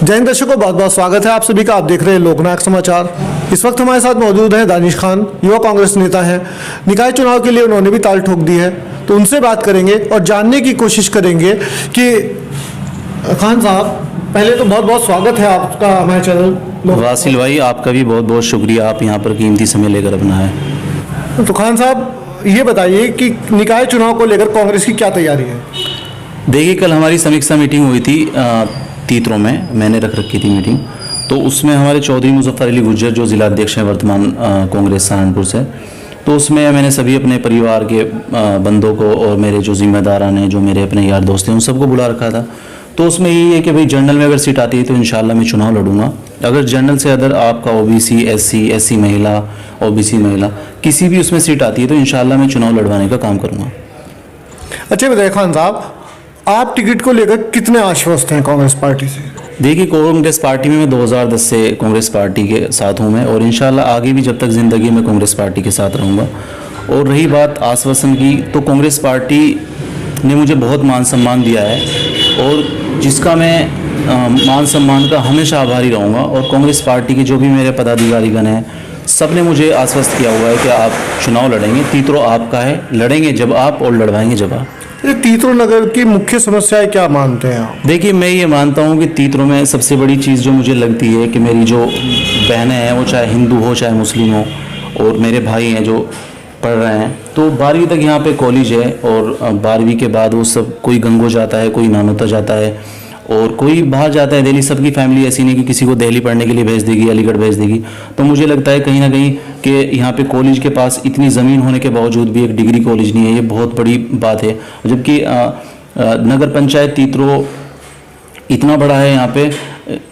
जय हिंद दर्शकों, बहुत बहुत स्वागत है आप सभी का। आप देख रहे हैं लोकनायक समाचार। इस वक्त हमारे साथ मौजूद हैं दानिश खान, युवा कांग्रेस नेता हैं। निकाय चुनाव के लिए उन्होंने भी ताल ठोक दी है, तो उनसे बात करेंगे और जानने की कोशिश करेंगे कि खान साहब, पहले तो बहुत बहुत स्वागत है आपका हमारे चैनल। वासिल भाई, आपका भी बहुत बहुत शुक्रिया, आप यहाँ पर कीमती समय लेकर अपना है। तो खान साहब ये बताइए कि निकाय चुनाव को लेकर कांग्रेस की क्या तैयारी है? देखिए, कल हमारी समीक्षा मीटिंग हुई थी तीतरों में, मैंने रख रखी थी मीटिंग। तो उसमें हमारे चौधरी मुजफ्फर अली गुज्जर जो जिला अध्यक्ष हैं वर्तमान कांग्रेस सहारनपुर से, तो उसमें मैंने सभी अपने परिवार के बंदों को और मेरे जो जिम्मेदारान हैं, जो मेरे अपने यार दोस्त हैं, उन सबको बुला रखा था। तो उसमें यही है कि भाई जनरल में अगर सीट आती है तो इंशाल्लाह मैं चुनाव लड़ूंगा। अगर जनरल से अदर आपका ओबीसी, एससी महिला, ओबीसी महिला, किसी भी उसमें सीट आती है तो इंशाल्लाह मैं चुनाव लड़वाने का काम करूंगा। अच्छा बताइए खान साहब, आप टिकट को लेकर कितने आश्वस्त हैं कांग्रेस पार्टी से? देखिए, कांग्रेस पार्टी में मैं 2010 से कांग्रेस पार्टी के साथ हूँ मैं, और इंशाल्लाह आगे भी जब तक ज़िंदगी में कांग्रेस पार्टी के साथ रहूँगा। और रही बात आश्वासन की, तो कांग्रेस पार्टी ने मुझे बहुत मान सम्मान दिया है और जिसका मैं मान सम्मान का हमेशा आभारी रहूँगा। और कांग्रेस पार्टी के जो भी मेरे पदाधिकारीगण हैं, सब ने मुझे आश्वस्त किया हुआ है कि आप चुनाव लड़ेंगे, तीतरो आपका है, लड़ेंगे जब आप और लड़वाएंगे जब आप। तीतरो नगर की मुख्य समस्याएं क्या मानते हैं आप? देखिए, मैं ये मानता हूँ कि तीतरो में सबसे बड़ी चीज़ जो मुझे लगती है कि मेरी जो बहनें हैं, वो चाहे हिंदू हो चाहे मुस्लिम हो, और मेरे भाई हैं जो पढ़ रहे हैं, तो 12वीं तक यहाँ पे कॉलेज है। और 12वीं के बाद वो सब, कोई गंगो जाता है, कोई नानोता जाता है और कोई बाहर जाता है दिल्ली। सबकी फैमिली ऐसी नहीं कि किसी को दिल्ली पढ़ने के लिए भेज देगी, अलीगढ़ भेज देगी। तो मुझे लगता है कहीं ना कहीं कि यहाँ पे कॉलेज के पास इतनी ज़मीन होने के बावजूद भी एक डिग्री कॉलेज नहीं है, ये बहुत बड़ी बात है। जबकि नगर पंचायत तीतरो इतना बड़ा है, यहाँ पे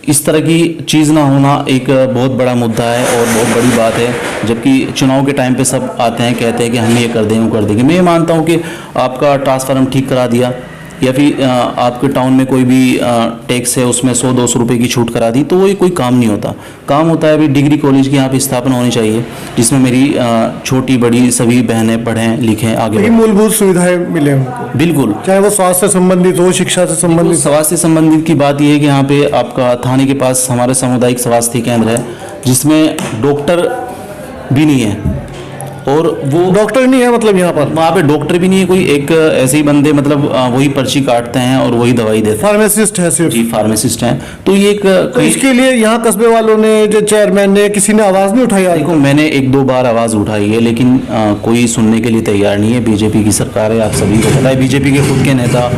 इस तरह की चीज़ ना होना एक बहुत बड़ा मुद्दा है और बहुत बड़ी बात है। जबकि चुनाव के टाइम पे सब आते हैं, कहते हैं कि हम ये कर देंगे, वो कर देंगे। मैं ये मानता हूँ कि आपका ट्रांसफार्मर ठीक करा दिया, या फिर आपके टाउन में कोई भी टैक्स है उसमें 100-200 रुपये की छूट करा दी, तो वो कोई काम नहीं होता। काम होता है अभी डिग्री कॉलेज की यहाँ पे स्थापना होनी चाहिए, जिसमें मेरी छोटी बड़ी सभी बहनें पढ़ें लिखें आगे। मूलभूत सुविधाएं मिले उनको, बिल्कुल, चाहे वो स्वास्थ्य से संबंधित हो, शिक्षा से संबंधित। स्वास्थ्य से संबंधित की बात यह है कि यहाँ पे आपका थाने के पास हमारा सामुदायिक स्वास्थ्य केंद्र है, जिसमें डॉक्टर भी नहीं है। और वो डॉक्टर नहीं है, मतलब यहाँ पर वहाँ पे डॉक्टर भी नहीं है कोई, एक ऐसे ही बंदे मतलब वही पर्ची काटते हैं और वही दवाई देते हैं। फार्मासिस्ट है सिर्फ? जी, फार्मासिस्ट हैं। तो ये तो इसके लिए यहाँ कस्बे वालों ने, जो चेयरमैन ने, किसी ने आवाज़ नहीं उठाई? देखो, मैंने 1-2 बार आवाज़ उठाई है, लेकिन कोई सुनने के लिए तैयार नहीं है। बीजेपी की सरकार है, आप सभी को पता है। बीजेपी के खुद के नेता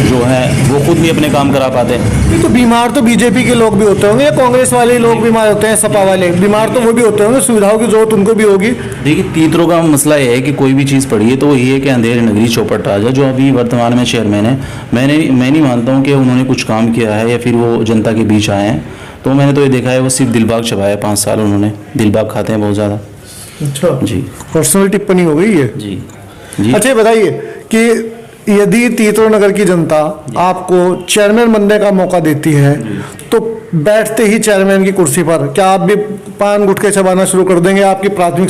जो हैं वो खुद नहीं अपने काम करा पाते। तो बीमार तो बीजेपी के लोग भी होते होंगे, या कांग्रेस वाले लोग बीमार होते हैं? सपा वाले बीमार तो वो भी होते होंगे, सुविधाओं की जरूरत उनको भी होगी। देखिए, तीतरों का मसला है कि कोई भी चीज़ पढ़ी है तो ये है कि अंधेरी नगरी चौपट राजा, जो अभी वर्तमान में चेयरमैन है, मैं नहीं मानता हूँ कि उन्होंने कुछ काम किया है या फिर वो जनता के बीच आए हैं। तो मैंने तो ये देखा है वो सिर्फ दिलबाग चबाया 5 साल, उन्होंने दिलबाग खाते हैं बहुत ज़्यादा। अच्छा जी, पर्सनल टिप्पणी हो गई है जी जी। अच्छा बताइए कि यदि तीतरो नगर की जनता आपको चेयरमैन बनने का मौका देती है, तो बैठते ही चेयरमैन की कुर्सी पर क्या आप भी पान गुटके चबाना शुरू कर देंगे? आपकी प्राथमिक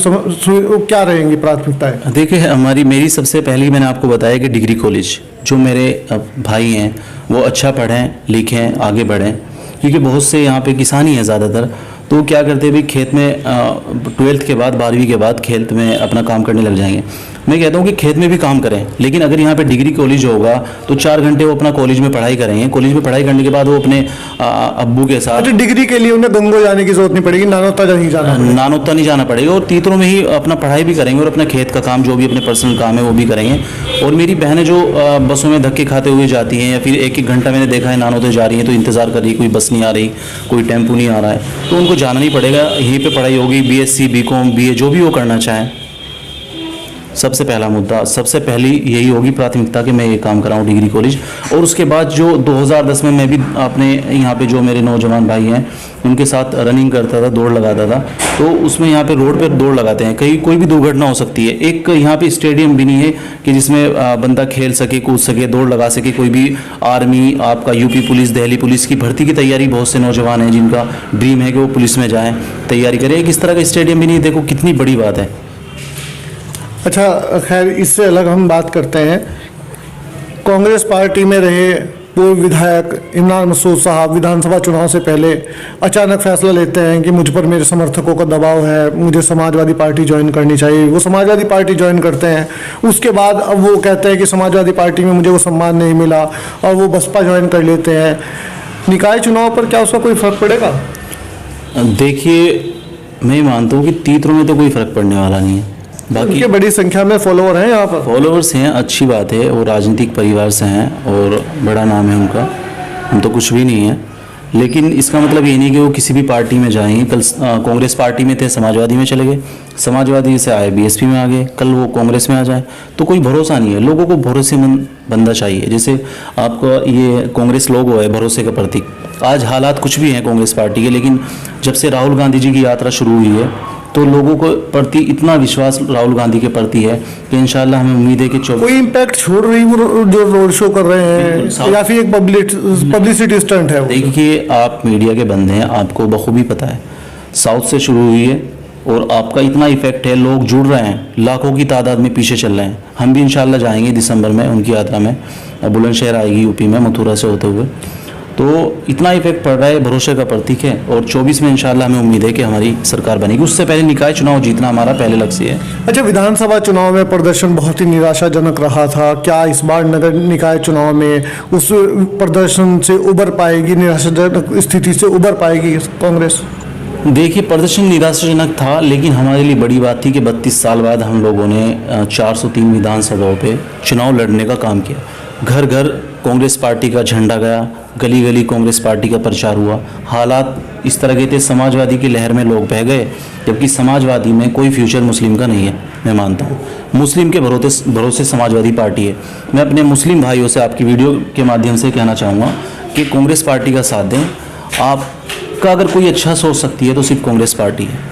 क्या रहेंगी प्राथमिकताएं? देखिए, मेरी सबसे पहली, मैंने आपको बताया कि डिग्री कॉलेज, जो मेरे भाई हैं वो अच्छा पढ़ें लिखें आगे बढ़ें, क्योंकि बहुत से यहाँ पे किसानी है ज़्यादातर। तो क्या करते हैं भाई, खेत में 12th के बाद, 12वीं के बाद खेत में अपना काम करने लग जाएंगे। मैं कहता हूँ कि खेत में भी काम करें, लेकिन अगर यहाँ पे डिग्री कॉलेज होगा तो 4 घंटे वो अपना कॉलेज में पढ़ाई करेंगे। कॉलेज में पढ़ाई करने के बाद वो अपने अब्बू के साथ, अच्छा, डिग्री के लिए उन्हें गंगो जाने की जरूरत नहीं पड़ेगी, नानोता नहीं जाना पड़ेगा, और तीतरों में ही अपना पढ़ाई भी करेंगे और अपना खेत का काम, जो भी अपने पर्सनल काम है वो भी करेंगे। और मेरी बहनें जो बसों में धक्के खाते हुए जाती हैं, या फिर 1-1 घंटा मैंने देखा है नानोते जा रही हैं, तो इंतज़ार कर रही है, कोई बस नहीं आ रही, कोई टेम्पो नहीं आ रहा है, तो उनको जाना नहीं पड़ेगा, यहीं पे पढ़ाई होगी। BSc, BCom, BA जो भी वो करना चाहें। सबसे पहला मुद्दा, सबसे पहली यही होगी प्राथमिकता कि मैं ये काम कराऊँ डिग्री कॉलेज। और उसके बाद जो 2010 में मैं भी अपने यहाँ पे जो मेरे नौजवान भाई हैं उनके साथ रनिंग करता था, दौड़ लगाता था। तो उसमें यहाँ पे रोड पे दौड़ लगाते हैं, कहीं कोई भी दुर्घटना हो सकती है। एक यहाँ पे स्टेडियम भी नहीं है कि जिसमें बंदा खेल सके, कूद सके, दौड़ लगा सके। कोई भी आर्मी, आपका यूपी पुलिस, दिल्ली पुलिस की भर्ती की तैयारी, बहुत से नौजवान हैं जिनका ड्रीम है कि वो पुलिस में जाएँ, तैयारी करें। एक इस तरह का स्टेडियम भी नहीं, देखो कितनी बड़ी बात है। अच्छा, खैर इससे अलग हम बात करते हैं। कांग्रेस पार्टी में रहे पूर्व विधायक इमरान मसूद साहब विधानसभा चुनाव से पहले अचानक फैसला लेते हैं कि मुझ पर मेरे समर्थकों का दबाव है, मुझे समाजवादी पार्टी ज्वाइन करनी चाहिए। वो समाजवादी पार्टी ज्वाइन करते हैं, उसके बाद अब वो कहते हैं कि समाजवादी पार्टी में मुझे वो सम्मान नहीं मिला और वो बसपा ज्वाइन कर लेते हैं। निकाय चुनाव पर क्या उसका कोई फर्क पड़ेगा? देखिए, मैं मानता हूँ कि तीतरों में तो कोई फर्क पड़ने वाला नहीं है। बाकी उनके बड़ी संख्या में फॉलोअर हैं यहाँ पर। फॉलोअर्स हैं, अच्छी बात है, वो राजनीतिक परिवार से हैं और बड़ा नाम है उनका, हम तो कुछ भी नहीं है। लेकिन इसका मतलब ये नहीं कि वो किसी भी पार्टी में जाएंगे। कल कांग्रेस पार्टी में थे, समाजवादी में चले गए, समाजवादी से आए बीएसपी में आ गए, कल वो कांग्रेस में आ जाए, तो कोई भरोसा नहीं है। लोगों को भरोसेमंद बंदा चाहिए। जैसे आपका ये कांग्रेस लोगो है, भरोसे का प्रतीक। आज हालात कुछ भी हैं कांग्रेस पार्टी के, लेकिन जब से राहुल गांधी जी की यात्रा शुरू हुई है तो लोगों को प्रति इतना विश्वास राहुल गांधी के प्रति है कि इंशाल्लाह हमें उम्मीद है कि कोई इम्पैक्ट छोड़ रही वो जो रोड शो कर रहे हैं, या फिर एक पब्लिसिटी स्टंट है वो? देखिए, आप मीडिया के बंदे हैं, आपको बखूबी पता है साउथ से शुरू हुई है और आपका इतना इफेक्ट है, लोग जुड़ रहे हैं, लाखों की तादाद में पीछे चल रहे हैं। हम भी इंशाल्लाह जाएंगे दिसंबर में उनकी यात्रा में, बुलंदशहर आएगी यूपी में, मथुरा से होते हुए। तो इतना इफेक्ट पड़ रहा है, भरोसे का प्रतीक है। और 24 में इंशाल्लाह हमें उम्मीद है कि हमारी सरकार बनेगी। उससे पहले निकाय चुनाव जीतना हमारा पहले लक्ष्य है। अच्छा, विधानसभा चुनाव में प्रदर्शन बहुत ही निराशाजनक रहा था। क्या इस बार नगर निकाय चुनाव में उस प्रदर्शन से उबर पाएगी, निराशाजनक स्थिति से उबर पाएगी कांग्रेस? देखिए, प्रदर्शन निराशाजनक था, लेकिन हमारे लिए बड़ी बात थी कि 32 साल बाद हम लोगों ने 403 विधानसभाओं पे चुनाव लड़ने का काम किया। घर घर कांग्रेस पार्टी का झंडा गया, गली गली कांग्रेस पार्टी का प्रचार हुआ। हालात इस तरह के थे, समाजवादी की लहर में लोग बह गए, जबकि समाजवादी में कोई फ्यूचर मुस्लिम का नहीं है। मैं मानता हूँ मुस्लिम के भरोसे समाजवादी पार्टी है। मैं अपने मुस्लिम भाइयों से आपकी वीडियो के माध्यम से कहना चाहूँगा कि कांग्रेस पार्टी का साथ दें। आपका अगर कोई अच्छा सोच सकती है तो सिर्फ कांग्रेस पार्टी है।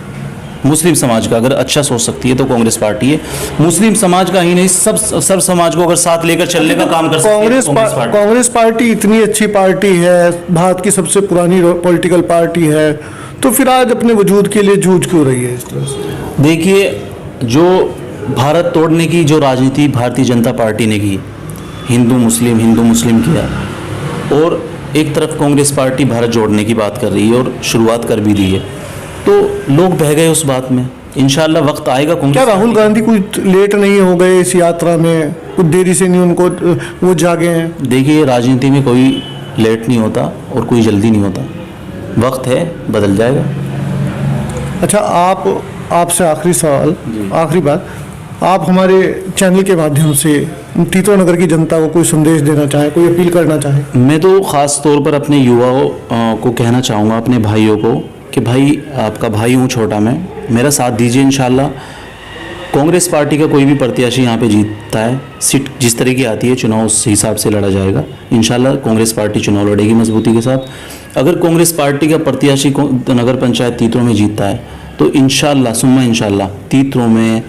मुस्लिम समाज का अगर अच्छा सोच सकती है तो कांग्रेस पार्टी है। मुस्लिम समाज का ही नहीं, सब समाज को अगर साथ लेकर चलने का काम कर सकती है कांग्रेस पार्टी इतनी अच्छी पार्टी है, भारत की सबसे पुरानी पॉलिटिकल पार्टी है, तो फिर आज अपने वजूद के लिए जूझ क्यों रही है इस तरह से? देखिए, जो भारत तोड़ने की जो राजनीति भारतीय जनता पार्टी ने की, हिंदू मुस्लिम किया, और एक तरफ कांग्रेस पार्टी भारत जोड़ने की बात कर रही है और शुरुआत कर भी दी है, तो लोग बह गए उस बात में। इंशाल्लाह वक्त आएगा। क्या राहुल गांधी कुछ लेट नहीं हो गए इस यात्रा में? कुछ देरी से नहीं उनको वो जागे हैं? देखिए, राजनीति में कोई लेट नहीं होता और कोई जल्दी नहीं होता, वक्त है, बदल जाएगा। अच्छा, आपसे आखिरी सवाल, आखिरी बात, आप हमारे चैनल के माध्यम से तीतरो नगर की जनता को कोई संदेश देना चाहें, कोई अपील करना चाहें? मैं तो ख़ास तौर पर अपने युवाओं को कहना चाहूँगा, अपने भाइयों को, कि भाई आपका भाई हूँ छोटा मैं, मेरा साथ दीजिए। इंशाल्लाह कांग्रेस पार्टी का कोई भी प्रत्याशी यहाँ पे जीतता है, सीट जिस तरह की आती है चुनाव उस हिसाब से लड़ा जाएगा। इंशाल्लाह कांग्रेस पार्टी चुनाव लड़ेगी मजबूती के साथ। अगर कांग्रेस पार्टी का प्रत्याशी नगर पंचायत तीतरों में जीतता है तो इंशाल्लाह सुम्मा इंशाल्लाह तीतरों में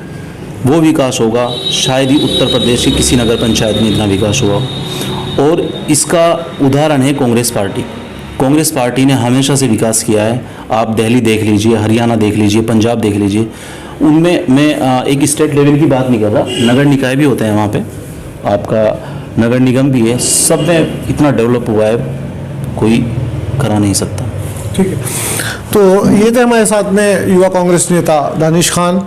वो विकास होगा, शायद ही उत्तर प्रदेश की किसी नगर पंचायत में इतना विकास हुआ। और इसका उदाहरण है कांग्रेस पार्टी। कांग्रेस पार्टी ने हमेशा से विकास किया है। आप दिल्ली देख लीजिए, हरियाणा देख लीजिए, पंजाब देख लीजिए, उनमें मैं एक स्टेट लेवल की बात नहीं कर रहा, नगर निकाय भी होते हैं वहाँ पे, आपका नगर निगम भी है, सब में इतना डेवलप हुआ है, कोई करा नहीं सकता। ठीक है, तो ये थे हमारे साथ में युवा कांग्रेस नेता दानिश खान।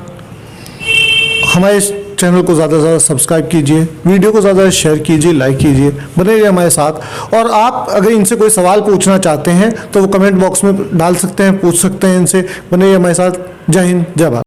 हमारे इस चैनल को ज़्यादा से ज़्यादा सब्सक्राइब कीजिए, वीडियो को ज़्यादा शेयर कीजिए, लाइक कीजिए, बने रहिए हमारे साथ। और आप अगर इनसे कोई सवाल पूछना चाहते हैं तो वो कमेंट बॉक्स में डाल सकते हैं, पूछ सकते हैं इनसे। बने रहिए हमारे साथ। जय हिंद, जय भारत।